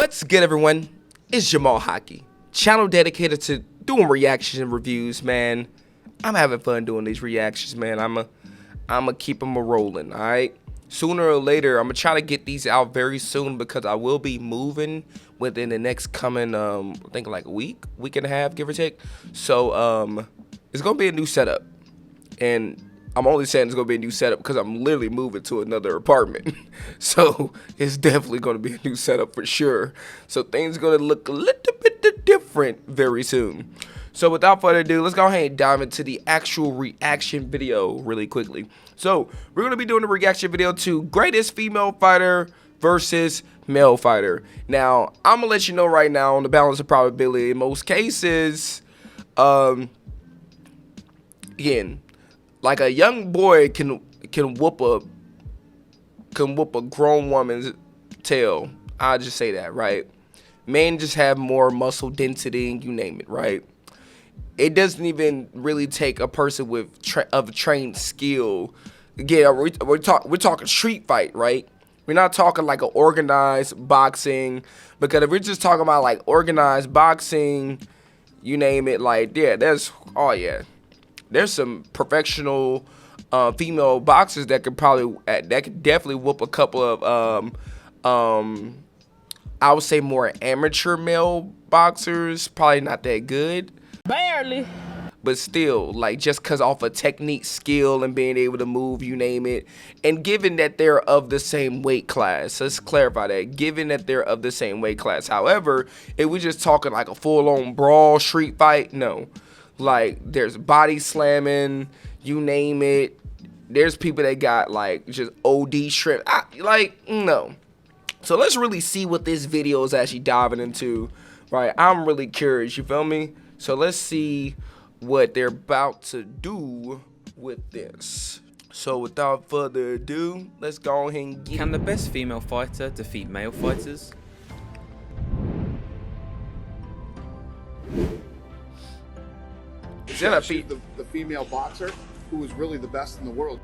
What's good, everyone? It's JamalHaki, channel dedicated to doing reactions and reviews, man. I'm having fun doing these reactions, man. I'ma keep them rolling, all right? Sooner or later, I'm gonna try to get these out very soon because I will be moving within the next coming, I think like a week and a half, give or take. So, it's gonna be a new setup, and I'm only saying it's gonna be a new setup because I'm literally moving to another apartment. So it's definitely gonna be a new setup for sure. So things gonna look a little bit different very soon. So without further ado, let's go ahead and dive into the actual reaction video really quickly. So we're gonna be doing a reaction video to greatest female fighter versus male fighter. Now I'm gonna let you know right now on the balance of probability. In most cases, again, like a young boy can whoop a grown woman's tail. I'll just say that, right? Men just have more muscle density, and you name it, right? It doesn't even really take a person with trained skill. Again, we're talking street fight, right? We're not talking like an organized boxing, because if we're just talking about like organized boxing, you name it, like there's some professional female boxers that could definitely whoop a couple of I would say more amateur male boxers. Probably not that good, barely, but still, like, just cause off of technique, skill, and being able to move, you name it. And given that they're of the same weight class, let's clarify that, given that they're of the same weight class. However, if we're just talking like a full-on brawl street fight, no. Like, there's body slamming, you name it. There's people that got like just OD shrimp. No. So let's really see what this video is actually diving into, right? I'm really curious, you feel me? So let's see what they're about to do with this. So without further ado, let's go ahead and get. Can the best female fighter defeat male fighters? She's the female boxer who was really the best in the world.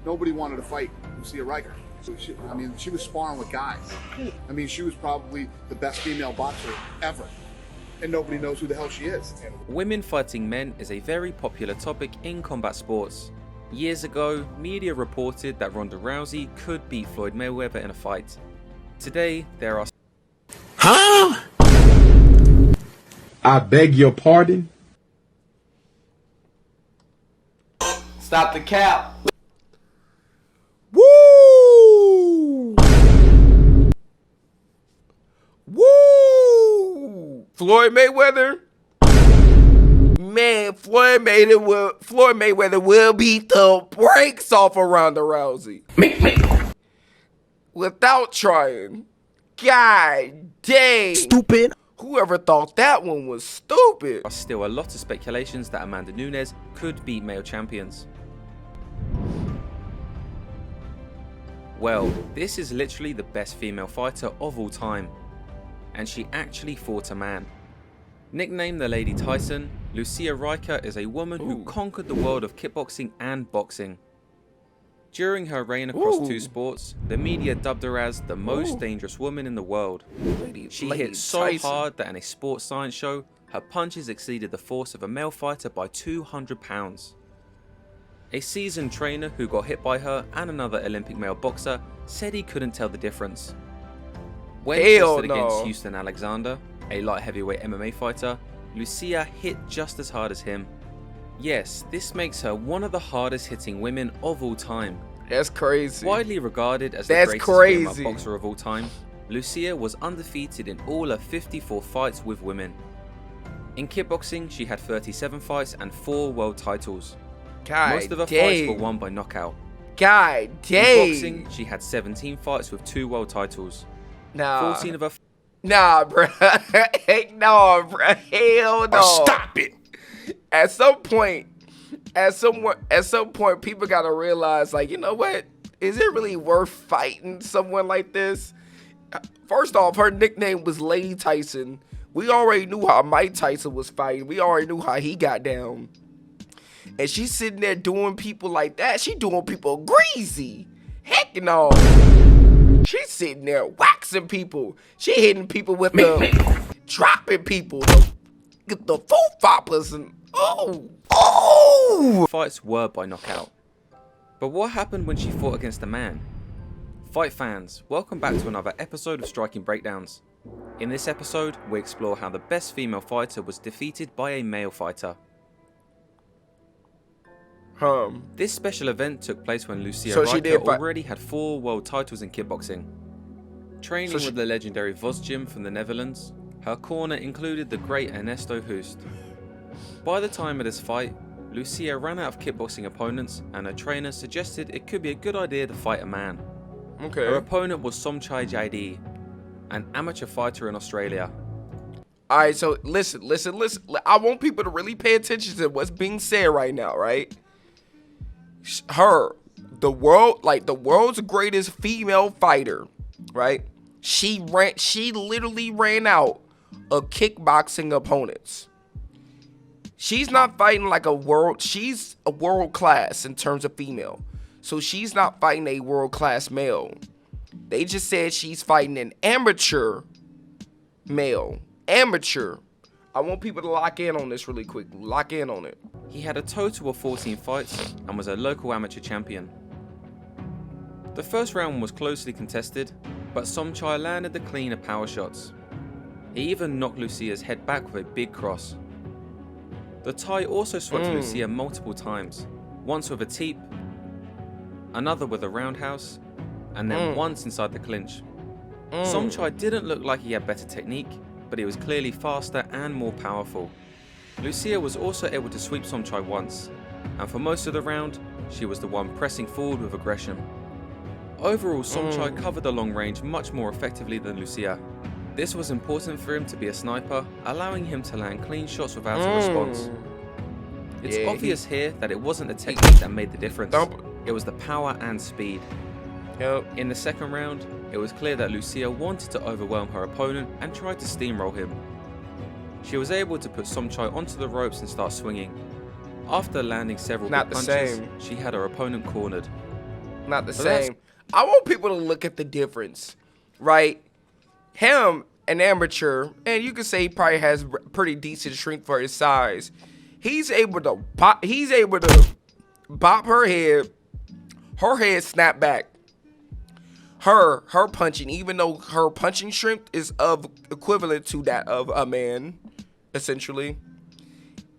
Nobody wanted to fight Lucia Riker. So she was sparring with guys. I mean, she was probably the best female boxer ever. And nobody knows who the hell she is. Women fighting men is a very popular topic in combat sports. Years ago, media reported that Ronda Rousey could beat Floyd Mayweather in a fight. Today, there are... Huh? I beg your pardon? stop the cap. Woo! Woo! Floyd Mayweather? Man, Floyd Mayweather will beat the brakes off of Ronda Rousey. Without trying. God dang. Stupid. Whoever thought that one was stupid? There are still a lot of speculations that Amanda Nunes could beat male champions. Well, this is literally the best female fighter of all time, and she actually fought a man. Nicknamed the Lady Tyson, Lucia Riker is a woman who conquered the world of kickboxing and boxing. During her reign across two sports, the media dubbed her as the most dangerous woman in the world. She hit so hard that in a sports science show, her punches exceeded the force of a male fighter by 200 pounds. A seasoned trainer who got hit by her and another Olympic male boxer said he couldn't tell the difference. When tested against Houston Alexander, a light heavyweight MMA fighter, Lucia hit just as hard as him. Yes, this makes her one of the hardest hitting women of all time. That's crazy. Widely regarded as the greatest female boxer of all time, Lucia was undefeated in all her 54 fights with women. In kickboxing, she had 37 fights and 4 world titles. Most of her fights were won by knockout. God dang. In boxing, she had 17 fights with 2 world titles. 14 of her... Nah, bro. No, bro. Hell no. Stop it. At some point, people gotta realize, like, you know what? Is it really worth fighting someone like this? First off, her nickname was Lady Tyson. We already knew how Mike Tyson was fighting. We already knew how he got down. And she's sitting there doing people like that. She doing people greasy. Heck no. She's sitting there waxing people. She hitting people with the dropping people. The FOO-FOPPERS and oh. Fights were by knockout. But what happened when she fought against a man? Fight fans, welcome back to another episode of Striking Breakdowns. In this episode, we explore how the best female fighter was defeated by a male fighter. This special event took place when Lucia Riker already had 4 world titles in kickboxing. Training with the legendary Vos Gym from the Netherlands, her corner included the great Ernesto Hoost. By the time of this fight, Lucia ran out of kickboxing opponents and her trainer suggested it could be a good idea to fight a man. Okay. Her opponent was Somchai JD, an amateur fighter in Australia. Alright, so listen. I want people to really pay attention to what's being said right now, right? The world's greatest female fighter, right? She literally ran out of kickboxing opponents. She's not fighting like she's a world class in terms of female. So she's not fighting a world class male. They just said she's fighting an amateur male. Amateur. I want people to lock in on this really quick. Lock in on it. He had a total of 14 fights and was a local amateur champion. The first round was closely contested, but Somchai landed the cleaner power shots. He even knocked Lucia's head back with a big cross. The Thai also swept Lucia multiple times, once with a teep, another with a roundhouse, and then once inside the clinch. Somchai didn't look like he had better technique, but he was clearly faster and more powerful. Lucia was also able to sweep Somchai once, and for most of the round, she was the one pressing forward with aggression. Overall, Somchai covered the long range much more effectively than Lucia. This was important for him to be a sniper, allowing him to land clean shots without a response. It's obvious here that it wasn't the technique that made the difference, it was the power and speed. In the second round, it was clear that Lucia wanted to overwhelm her opponent and tried to steamroll him. She was able to put Somchai onto the ropes and start swinging. After landing several big punches, she had her opponent cornered. Not the same. I want people to look at the difference, right? Him, an amateur, and you could say he probably has pretty decent strength for his size. He's able to bop her head snap back. Her punching, even though her punching strength is equivalent to that of a man, essentially.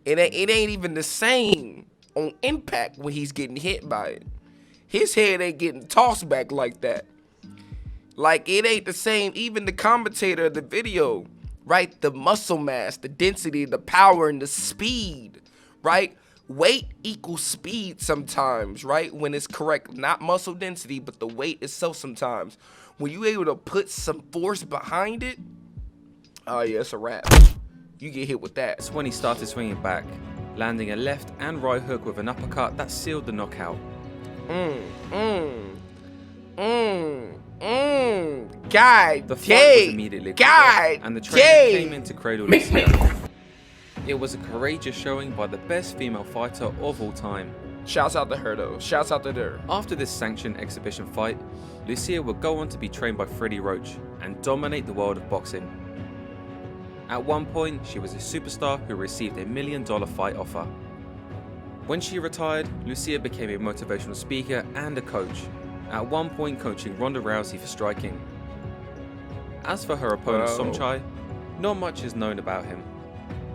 It ain't even the same on impact when he's getting hit by it. His head ain't getting tossed back like that. Like, it ain't the same. Even the commentator of the video, right? The muscle mass, the density, the power, and the speed, right? Weight equals speed sometimes, right? When it's correct. Not muscle density, but the weight itself sometimes. When you able to put some force behind it, oh yeah, it's a wrap. You get hit with that. That's when he started swinging back, landing a left and right hook with an uppercut that sealed the knockout. God the fight was immediately God and the trainer came in to cradle Lucia. It was a courageous showing by the best female fighter of all time. Shouts out to her though. Shouts out to her. After this sanctioned exhibition fight, Lucia would go on to be trained by Freddie Roach and dominate the world of boxing. At one point, she was a superstar who received $1 million fight offer. When she retired, Lucia became a motivational speaker and a coach, at one point coaching Ronda Rousey for striking. As for her opponent Somchai, not much is known about him.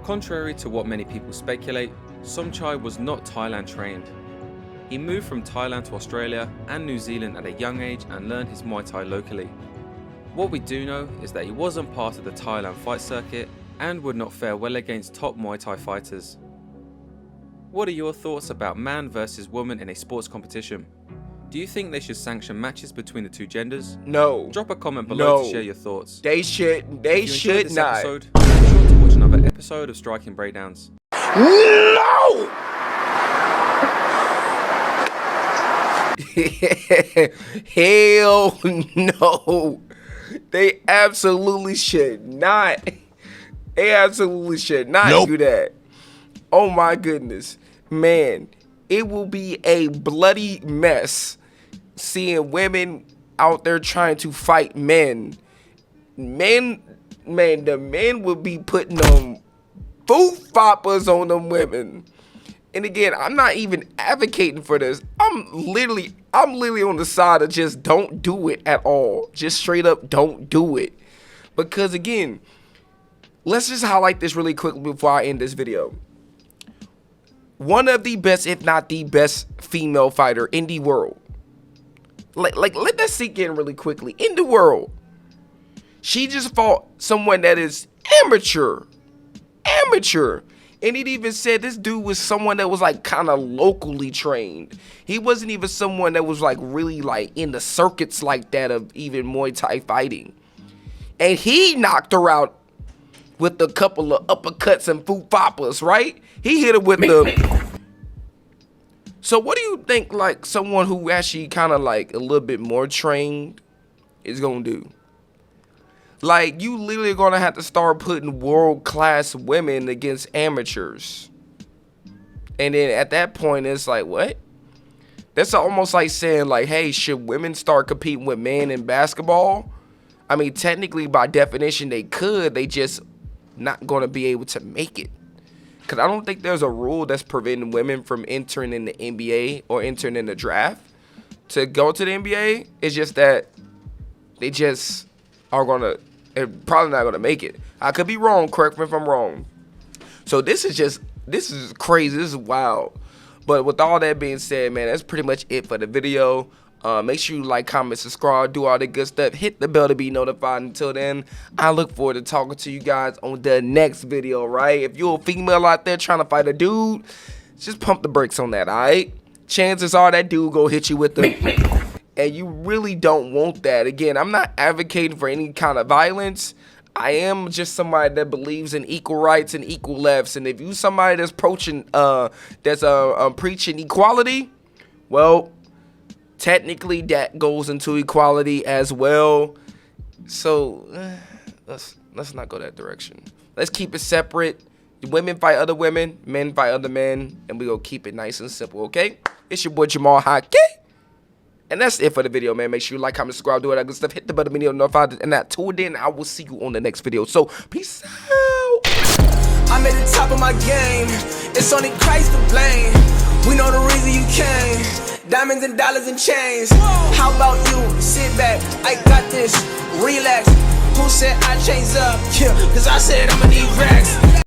Contrary to what many people speculate, Somchai was not Thailand trained. He moved from Thailand to Australia and New Zealand at a young age and learned his Muay Thai locally. What we do know is that he wasn't part of the Thailand fight circuit and would not fare well against top Muay Thai fighters. What are your thoughts about man versus woman in a sports competition? Do you think they should sanction matches between the two genders? No. Drop a comment below to share your thoughts. They should not. If you enjoyed this episode, make sure to watch another episode of Striking Breakdowns. No! Hell no. They absolutely should not. They absolutely should not do that. Oh my goodness. Man, it will be a bloody mess seeing women out there trying to fight men. The men would be putting on FOO-FOPPERS on them women. And again, I'm not even advocating for this. I'm literally on the side of just don't do it at all. Just straight up don't do it. Because again, let's just highlight this really quickly before I end this video. One of the best, if not the best female fighter in the world. Like let that sink in really quickly. In the world. She just fought someone that is amateur. And it even said this dude was someone that was like kind of locally trained. He wasn't even someone that was like really like in the circuits like that of even Muay Thai fighting. And he knocked her out with a couple of uppercuts and FOO-FOPPERS, right? He hit her with the... So what do you think like someone who actually kind of like a little bit more trained is gonna do? Like, you literally gonna have to start putting world-class women against amateurs. And then at that point, it's like, what? That's almost like saying, like, hey, should women start competing with men in basketball? I mean, technically, by definition, they could. They just not gonna be able to make it. Because I don't think there's a rule that's preventing women from entering in the NBA or entering in the draft to go to the NBA. It's just that they just are gonna... They're probably not going to make it. I could be wrong. Correct me if I'm wrong. So this is crazy. This is wild. But with all that being said, man, that's pretty much it for the video. Make sure you like, comment, subscribe, do all the good stuff. Hit the bell to be notified. Until then, I look forward to talking to you guys on the next video, right? If you're a female out there trying to fight a dude, just pump the brakes on that, all right? Chances are that dude go hit you with the... And you really don't want that. Again, I'm not advocating for any kind of violence. I am just somebody that believes in equal rights and equal lefts. And if you somebody that's preaching equality, well, technically that goes into equality as well. So let's not go that direction. Let's keep it separate. Women fight other women, men fight other men, and we gonna keep it nice and simple. Okay? It's your boy JamalHaki. And that's it for the video, man. Make sure you like, comment, subscribe, do all that good stuff. Hit the button, video notified. And until then, I will see you on the next video. So, peace out. I'm at the top of my game. It's only Christ to blame. We know the reason you came. Diamonds and dollars and chains. How about you? Sit back. I got this. Relax. Who said I changed up? Yeah, cause I said I'ma need racks.